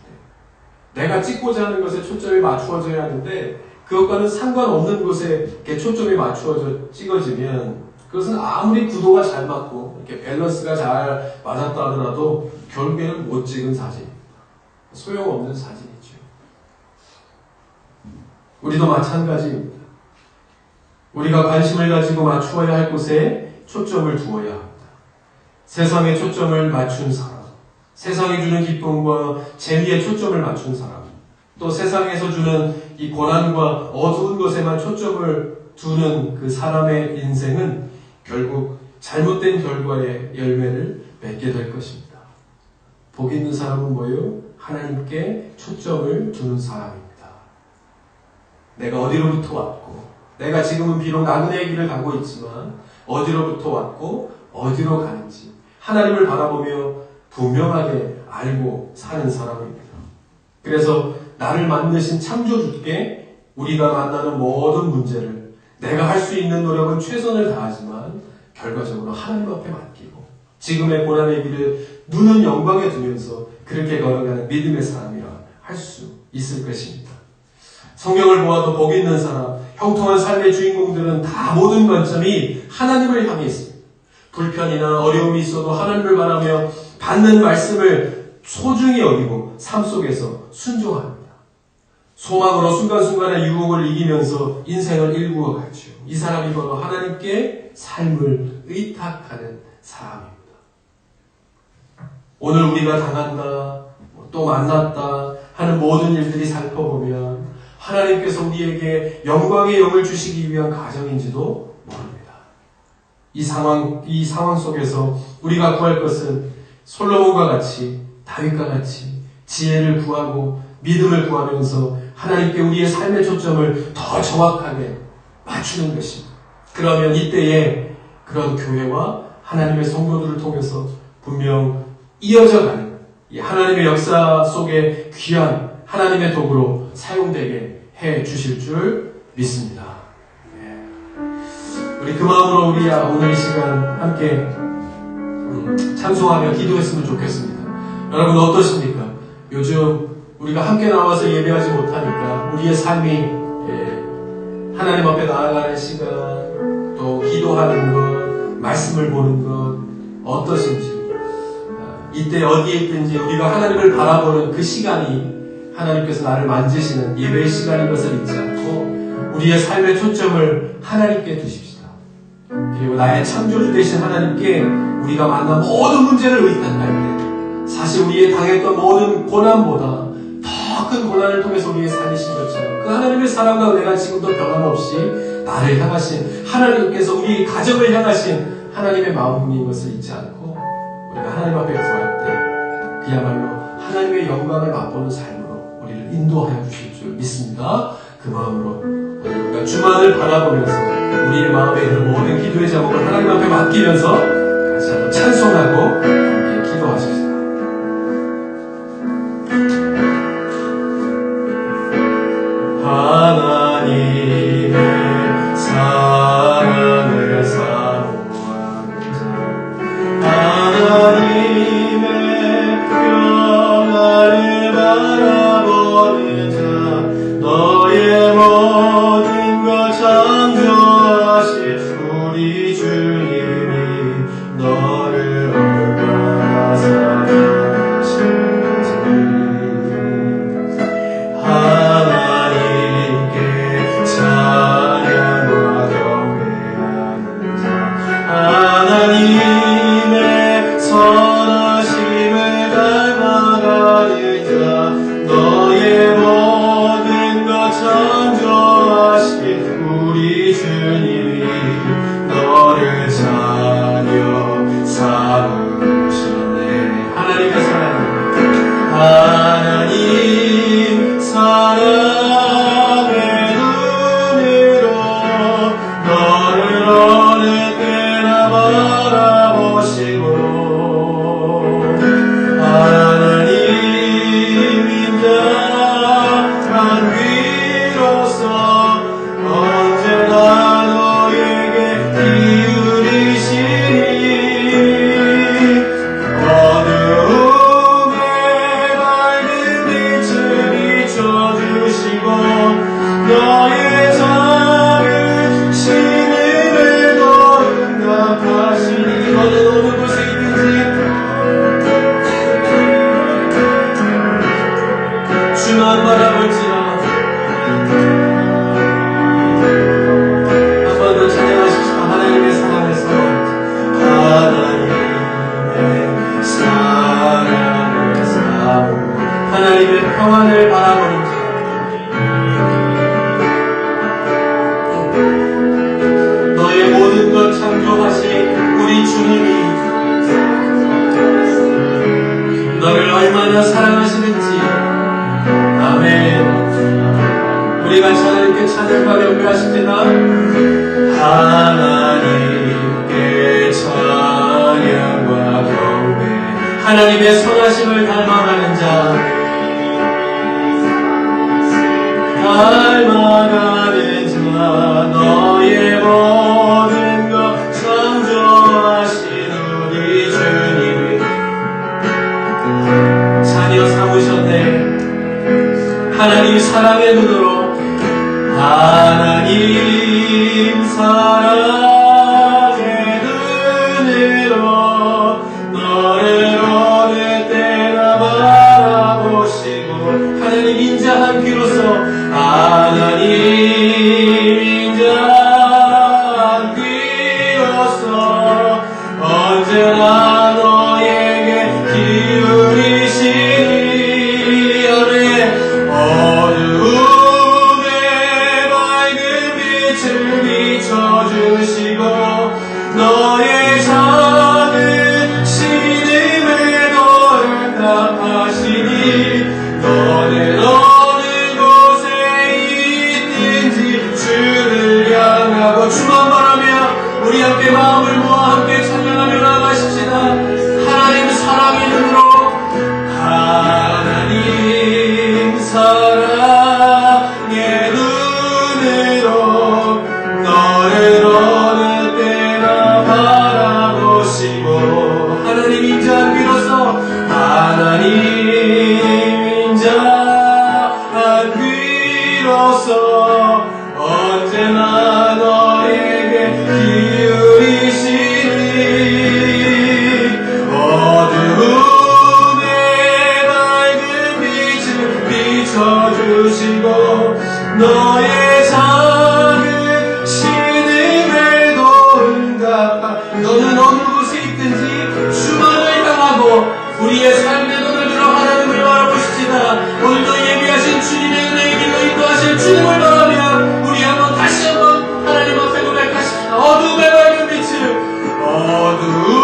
때 내가 찍고자 하는 것에 초점이 맞추어져야 하는데 그것과는 상관없는 곳에 이렇게 초점이 맞추어져 찍어지면 그것은 아무리 구도가 잘 맞고 이렇게 밸런스가 잘 맞았다 하더라도 결국에는 못 찍은 사진, 소용없는 사진이죠. 우리도 마찬가지입니다. 우리가 관심을 가지고 맞추어야 할 곳에 초점을 두어야 합니다. 세상에 초점을 맞춘 사람, 세상이 주는 기쁨과 재미에 초점을 맞춘 사람, 또 세상에서 주는 이 고난과 어두운 것에만 초점을 두는 그 사람의 인생은 결국 잘못된 결과의 열매를 맺게 될 것입니다. 복 있는 사람은 뭐예요? 하나님께 초점을 두는 사람입니다. 내가 어디로부터 왔고, 내가 지금은 비록 나그네의 길을 가고 있지만 어디로부터 왔고 어디로 가는지 하나님을 바라보며 분명하게 알고 사는 사람입니다. 그래서 나를 만드신 창조주께 우리가 만나는 모든 문제를 내가 할 수 있는 노력은 최선을 다하지만 결과적으로 하나님 앞에 맡기고 지금의 고난의 길을 누는 영광에 두면서 그렇게 걸어가는 믿음의 사람이라 할 수 있을 것입니다. 성경을 보아도 복 있는 사람, 형통한 삶의 주인공들은 다 모든 관점이 하나님을 향해 있습니다. 불편이나 어려움이 있어도 하나님을 바라며 받는 말씀을 소중히 여기고 삶 속에서 순종합니다. 소망으로 순간순간의 유혹을 이기면서 인생을 일구어 가죠. 이 사람이 바로 하나님께 삶을 의탁하는 사람입니다. 오늘 우리가 당한다, 또 만났다 하는 모든 일들이 살펴보면 하나님께서 우리에게 영광의 영을 주시기 위한 가정인지도 모릅니다. 이 상황 속에서 우리가 구할 것은 솔로몬과 같이, 다윗과 같이 지혜를 구하고 믿음을 구하면서 하나님께 우리의 삶의 초점을 더 정확하게 맞추는 것입니다. 그러면 이때에 그런 교회와 하나님의 성도들을 통해서 분명 이어져가는 이 하나님의 역사 속에 귀한 하나님의 도구로 사용되게 해 주실 줄 믿습니다. 우리 그 마음으로 우리 오늘 이 시간 함께 찬송하며 기도했으면 좋겠습니다. 여러분 어떠십니까? 요즘 우리가 함께 나와서 예배하지 못하니까 우리의 삶이 하나님 앞에 나아가는 시간, 또 기도하는 것, 말씀을 보는 것 어떠신지, 이때 어디에 있든지 우리가 하나님을 바라보는 그 시간이 하나님께서 나를 만지시는 예배의 시간인 것을 잊지 않고 우리의 삶의 초점을 하나님께 두십시다. 그리고 나의 창조주 되신 하나님께 우리가 만난 모든 문제를 의탁할 때 사실 우리의 당했던 모든 고난보다 더 큰 고난을 통해서 우리의 살리신 것처럼 그 하나님의 사랑과 은혜가 지금도 변함없이 나를 향하신 하나님께서 우리 가정을 향하신 하나님의 마음인 것을 잊지 않고 우리가 하나님 앞에 구할 때 그야말로 하나님의 영광을 맛보는 삶으로 우리를 인도하여 주실 줄 믿습니다. 그 마음으로 우리가 주만을 바라보면서 우리의 마음에 있는 모든 기도의 제목을 하나님 앞에 맡기면서 같이 한번 찬송하고 함께 기도하십시다. 하나님의 사랑을 사모하는 자, 하나님의 평안을 바라보는 자, 너의 모든 것 창조하신 우리 주님이 너를 얼마나 평안을 바라보는 자, 너의 모든 것 창조하신 우리 주님이 너를 얼마나 사랑하시는지. 아멘. 우리 같이 하나님께 찬양과 경배하십니다. 하나님께 찬양과 경배. 하나님의 선하심을 닮아가는 자, 닮아가는 자, 너의 모든 것 창조하신 우리 주님이 자녀 삼으셨네. 하나님 사랑의 눈으로, 하나님 사랑의 눈으로 너를 어느 때나 바라보시고, 하나님 인자한 귀로서, 하나님 인자한 귀로서 언제나 너에게 기울이시니 어두움에 밝은 빛을 비춰주시고 너의 작은 신음에도 응답하시니 너는 어느 곳에 있는지 주를 향하고 주만 바라며 우리 함께 마음을 모아 함께 찬양하며 나가십시다. 하나님 사랑의 눈으로, 하나님 사랑의 눈으로 너를 어느 때나 바라보시고, 하나님 인자한 귀로서, 하나님 인자한 귀로서 언제나 너에게 기울이시니 어두움에 밝은 빛을 비춰주시고 너의 작은 신음에도 응답하. 너는 어느 곳에 있든지 주만을 향하고 우리의 삶의 눈을 들어 하나님을 바라보십시다. 오늘도 예비하신 주님의 은혜의 길로 인도하실 주님을 바라며 우리 한번 다시 한번 하나님 앞에 고백하십시다. 어두움의 밝은 빛을,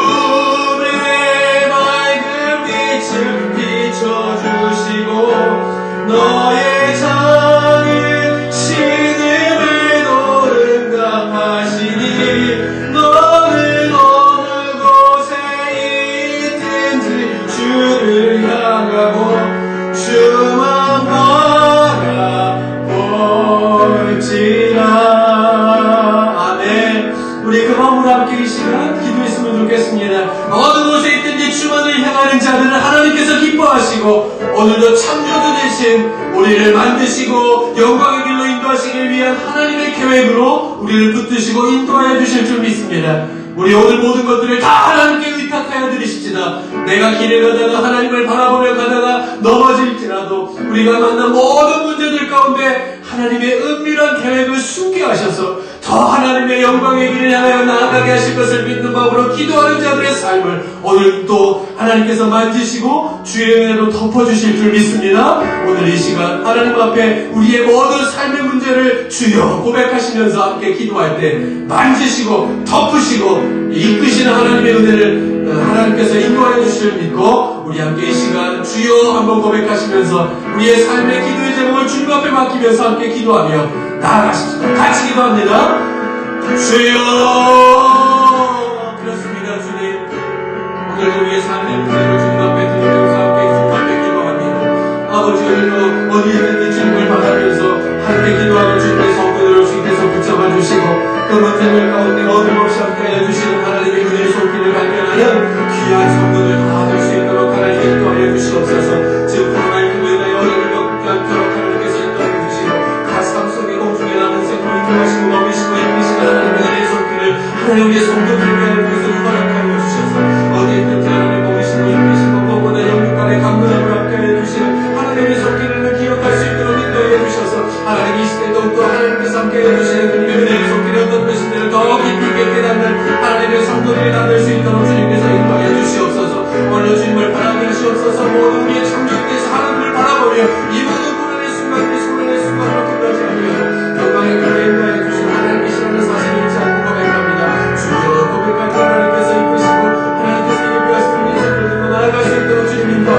어두움의 밝은 빛을 비춰주시고 너의 작은 신음에도 응답하시니 너는 어느 곳에 있든지 주를 향하고 주만 바라볼지라. 아멘. 우리 그 마음으로 함께 이 시간 기도했으면 좋겠습니다. 어느 곳에 있든지 주만을 향하는 자들은 하나님께서 기뻐하시고 오늘도 창조주 되신 우리를 만드시고 영광의 길로 인도하시길 위한 하나님의 계획으로 우리를 붙드시고 인도하여 주실 줄 믿습니다. 우리 오늘 모든 것들을 다 하나님께 의탁하여 드리십시다. 내가 길을 가다가 하나님을 바라보며 가다가 넘어질지라도 우리가 만난 모든 문제들 가운데 하나님의 은밀한 계획을 숨게 하셔서 더 하나님의 영광의 길을 향하여 나아가게 하실 것을 믿는 마음으로 기도하는 자들의 삶을 오늘 또 하나님께서 만지시고 주의 은혜로 덮어주실 줄 믿습니다. 오늘 이 시간 하나님 앞에 우리의 모든 삶의 문제를 주여 고백하시면서 함께 기도할 때 만지시고 덮으시고 이끄시는 하나님의 은혜를 하나님께서 인도하여 주실 믿고 우리 함께 이 시간 주여 한번 고백하시면서 우리의 삶의 기도의 제목을 주님 앞에 맡기면서 함께 기도하며 나아가십시다. 같이 기도합니다. 주여, 그렇습니다. 주님, 오늘도 우리의 삶의 문제를 주님 앞에 드리면서 함께 주님 앞에 기도합니다. 아버지, 오늘도 어디에 있는지 주님을 바라면서 함께 기도하는 주님의 성도들을 주님께서 붙잡아 주시고 그 문제들 가운데 어김없이 함께 해주시는 하나님의 은혜의 손길을 발견하여 귀한 성도들 다 될 수 있도록 하나님 인도하여 주시옵소서. 지금 코로나19로 인하여 어려움을 겪지 않도록 하나님께서 인도하여 주시고 각 삶 속에 공중에 남은 생명을 인도하시고 넘기시고 힘이시는 하나님의 은혜의 손길을 하나님 우리의 성도들을 위하여 주께서 허락하여 주셔서 어디에 있든지 하나님 보이시고 힘이시고 무엇보다 영육간에 강건함을 함께 해주시는 하나님의 손길을 기억할 수 있도록 인도하여 주셔서 하나님 이 시대 더욱더 하나님께서 함께 해주시는 주님의 은혜의 손길이 어떤 것인지를 더 깊이 있게 깨닫는 하나님의 성도들이 다 될 수 있도록 주님께서 인도하여 주시옵소서. 오늘 주님을 바라게 하시옵소서. 모든 우리의 창조주께서 하나님을 바라보며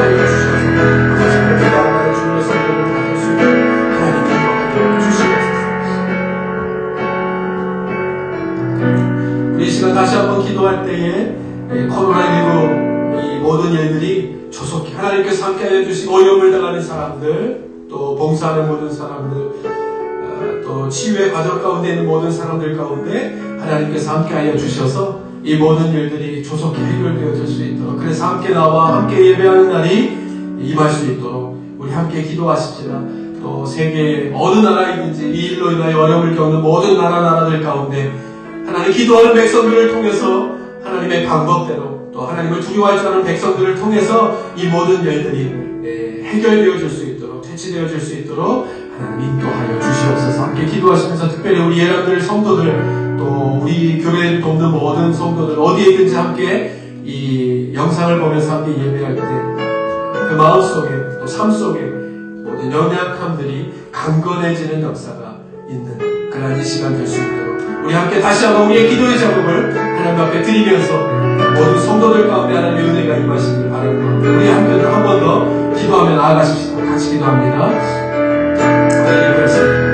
인도하여 주셔서 아버지 나라의 주님의 성도를 받을 수 있도록 하나님 인도하여 주시옵소서. 우리 이 시간 다시 한번 기도할 때에 코로나19 이 모든 일들이 조속히 하나님께서 함께하여 주시고 어려움을 당하는 사람들, 또 봉사하는 모든 사람들, 또 치유의 과정 가운데 있는 모든 사람들 가운데 하나님께서 함께하여 주셔서 이 모든 일들이 조속히 해결되어질 수 있도록, 그래서 함께 나와 함께 예배하는 날이 임할 수 있도록 우리 함께 기도하십시다. 또 세계 어느 나라에 있는지 이 일로 인하여 어려움을 겪는 모든 나라들 가운데 하나님 기도하는 백성들을 통해서 하나님의 방법대로 또 하나님을 두려워할 줄 아는 백성들을 통해서 이 모든 일들이 해결되어질 수 있도록, 퇴치되어질 수 있도록 하나님 인도하여 주시옵소서. 함께 기도하시면서 특별히 우리 예람들 성도들, 또 우리 교회를 돕는 모든 성도들 어디에 있든지 함께 이 영상을 보면서 함께 예배할 때 그 마음속에 또 삶 속에 모든 연약함들이 강건해지는 역사가 있는 그러한 이 시간 될 수 있도록 우리 함께 다시 한번 우리의 기도의 작업을 하나님 앞에 드리면서 모든 성도들 가운데 하나님의 은혜가 임하시길 바랍니다. 우리 함께 한 번 더 기도하며 나아가십시다. 같이 기도합니다. 하나님 그렇습니다.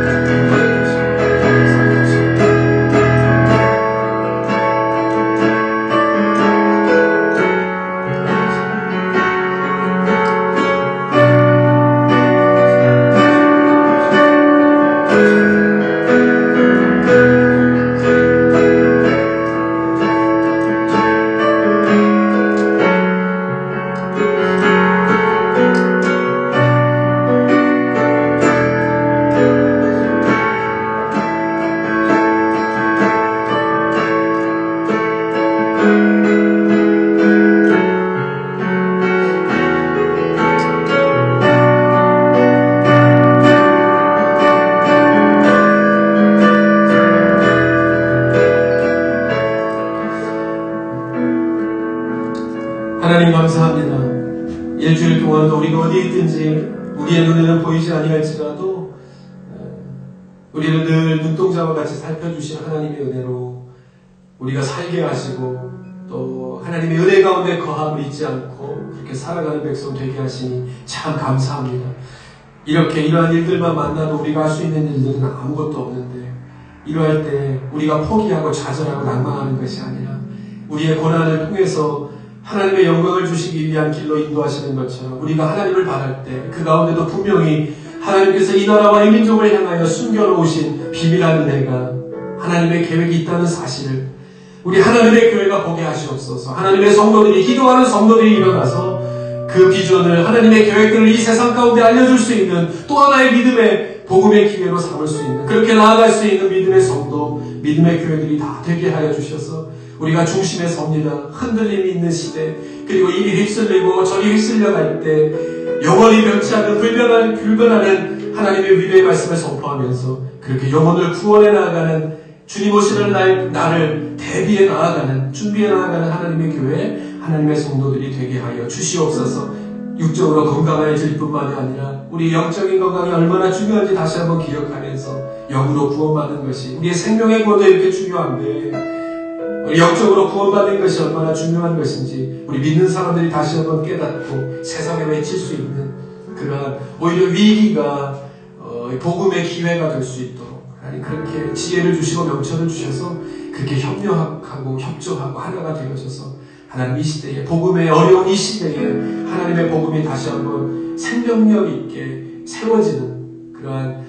하나님 감사합니다. 일주일 동안도 우리가 어디에 있든지 우리의 눈에는 보이지 아니할지라도 우리를 늘 눈동자와 같이 살펴주신 하나님의 은혜로 우리가 살게 하시고 또 하나님의 은혜 가운데 거함을 잊지 않고 그렇게 살아가는 백성 되게 하시니 참 감사합니다. 이러한 일들만 만나도 우리가 할 수 있는 일들은 아무것도 없는데 이러할 때 우리가 포기하고 좌절하고 낭망하는 것이 아니라 우리의 고난을 통해서 하나님의 영광을 주시기 위한 길로 인도하시는 것처럼 우리가 하나님을 바랄 때 그 가운데도 분명히 하나님께서 이 나라와 이 민족을 향하여 숨겨놓으신 비밀한 은혜가 하나님의 계획이 있다는 사실을 우리 하나님의 교회가 보게 하시옵소서. 하나님의 성도들이 기도하는 성도들이 일어나서 그 비전을 하나님의 계획들을 이 세상 가운데 알려줄 수 있는 또 하나의 믿음의 복음의 기회로 삼을 수 있는 그렇게 나아갈 수 있는 믿음의 성도, 믿음의 교회들이 다 되게 하여 주셔서 우리가 중심에 섭니다. 흔들림이 있는 시대, 그리고 이리 휩쓸리고 저리 휩쓸려갈 때 영원히 변치 않는 불변하는 하나님의 위대의 말씀을 선포하면서 그렇게 영혼을 구원해 나아가는 주님 오시는 나를 대비해 나아가는, 준비해 나아가는 하나님의 교회, 하나님의 성도들이 되게 하여 주시옵소서. 육적으로 건강해질 뿐만이 아니라 우리 영적인 건강이 얼마나 중요한지 다시 한번 기억하면서 영으로 구원받는 것이 우리의 생명의 구원도 이렇게 중요한데 우리 영적으로 구원받는 것이 얼마나 중요한 것인지 우리 믿는 사람들이 다시 한번 깨닫고 세상에 외칠 수 있는 그러한 오히려 위기가 복음의 기회가 될 수 있도록 하나님 그렇게 지혜를 주시고 명철을 주셔서 그렇게 협력하고 협조하고 하나가 되어져서 하나님 이 시대에 복음의 어려운 이 시대에 하나님의 복음이 다시 한번 생명력 있게 세워지는 그러한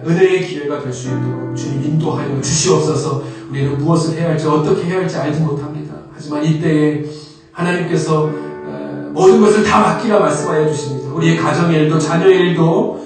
은혜의 기회가 될 수 있도록 주님 인도하여 주시옵소서. 우리는 무엇을 해야 할지 어떻게 해야 할지 알지 못합니다. 하지만 이때에 하나님께서 모든 것을 다 맡기라 말씀하여 주십니다. 우리의 가정의 일도 자녀의 일도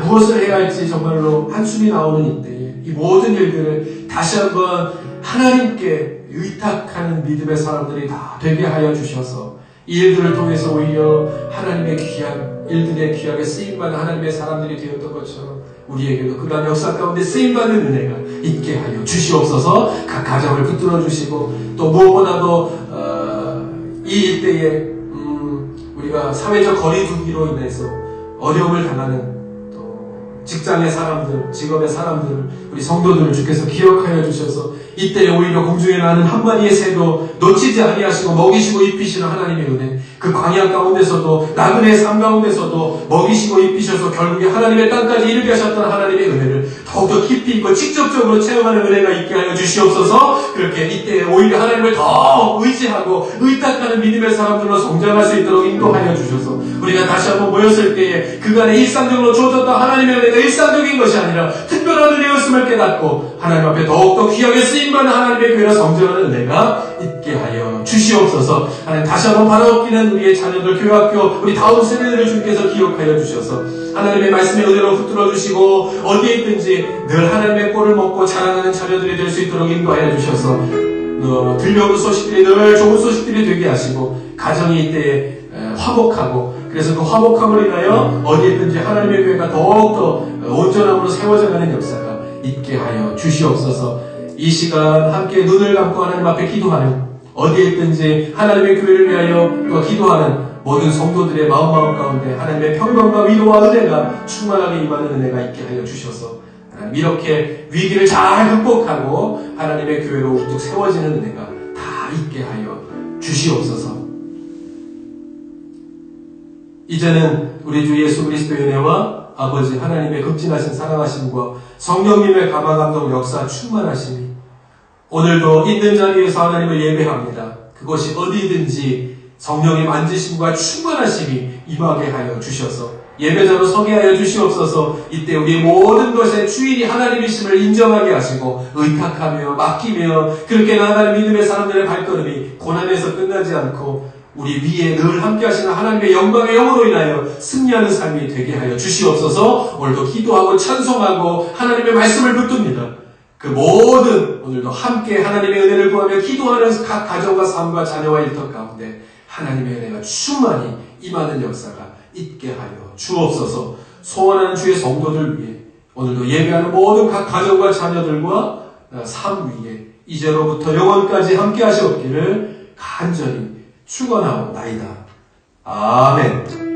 무엇을 해야 할지 정말로 한숨이 나오는 이때에 이 모든 일들을 다시 한번 하나님께 의탁하는 믿음의 사람들이 다 되게 하여 주셔서 이 일들을 통해서 오히려 하나님의 귀한 일들의 귀하게 쓰임받는 하나님의 사람들이 되었던 것처럼 우리에게도 그러한 역사 가운데 쓰임받는 은혜가 있게 하여 주시옵소서. 각 가정을 붙들어 주시고 또 무엇보다도 이 일대에 우리가 사회적 거리두기로 인해서 어려움을 당하는 또 직장의 사람들, 직업의 사람들, 우리 성도들을 주께서 기억하여 주셔서 이때에 오히려 공중에 나는 한마디의 새도 놓치지 아니하시고 먹이시고 입히시는 하나님의 은혜, 그 광야 가운데서도 나그네의 삶 가운데서도 먹이시고 입히셔서 결국에 하나님의 땅까지 이르게 하셨던 하나님의 은혜를 더욱더 깊이 있고 직접적으로 체험하는 은혜가 있게 하여 주시옵소서. 그렇게 이때 오히려 하나님을 더 의지하고 의탁하는 믿음의 사람들로 성장할 수 있도록 인도하여 주셔서 우리가 다시 한번 모였을 때에 그간에 일상적으로 주어졌던 하나님의 은혜가 일상적인 것이 아니라 특별한 은혜였음을 깨닫고 하나님 앞에 더욱더 귀하게 쓰임받는 하나님의 교회로 성장하는 은혜가 있게 하여 주시옵소서. 하나님 다시 한번 바라옵기는 우리의 자녀들 교회학교 우리 다음 세대들을 주님께서 기억하여 주셔서 하나님의 말씀의 은혜로 붙들어 주시고 어디에 있든지 늘 하나님의 꼴을 먹고 자라나는 자녀들이 될 수 있도록 인도하여 주셔서 들려오는 소식들이 늘 좋은 소식들이 되게 하시고 가정이 이때 화목하고 그래서 그 화목함을 인하여 어디에 있든지 하나님의 교회가 더욱더 온전함으로 세워져가는 역사가 있게 하여 주시옵소서. 이 시간 함께 눈을 감고 하나님 앞에 기도하는 어디에 있든지 하나님의 교회를 위하여 또 기도하는 모든 성도들의 마음 가운데 하나님의 평강과 위로와 은혜가 충만하게 임하는 은혜가 있게 하여 주셔서 이렇게 위기를 잘 극복하고 하나님의 교회로 우뚝 세워지는 은혜가 다 있게 하여 주시옵소서. 이제는 우리 주 예수 그리스도의 은혜와 아버지 하나님의 극진하신 사랑하심과 성령님의 감화감동 역사 충만하심이 오늘도 있는 자리에서 하나님을 예배합니다. 그것이 어디든지 성령의 만지심과 충만하심이 임하게 하여 주셔서 예배자로 서게 하여 주시옵소서. 이때 우리의 모든 것의 주인이 하나님이심을 인정하게 하시고 의탁하며 맡기며 그렇게 나아가는 믿음의 사람들의 발걸음이 고난에서 끝나지 않고 우리 위에 늘 함께 하시는 하나님의 영광의 영으로 인하여 승리하는 삶이 되게 하여 주시옵소서. 오늘도 기도하고 찬송하고 하나님의 말씀을 붙듭니다. 그 모든 오늘도 함께 하나님의 은혜를 구하며 기도하는 각 가정과 삶과 자녀와 일터 가운데 하나님의 은혜가 충만히 임하는 역사가 있게 하여 주옵소서. 소원하는 주의 성도들 위해 오늘도 예배하는 모든 각 가정과 자녀들과 삶 위에 이제로부터 영원까지 함께 하시옵기를 간절히 축원하옵나이다. 아멘.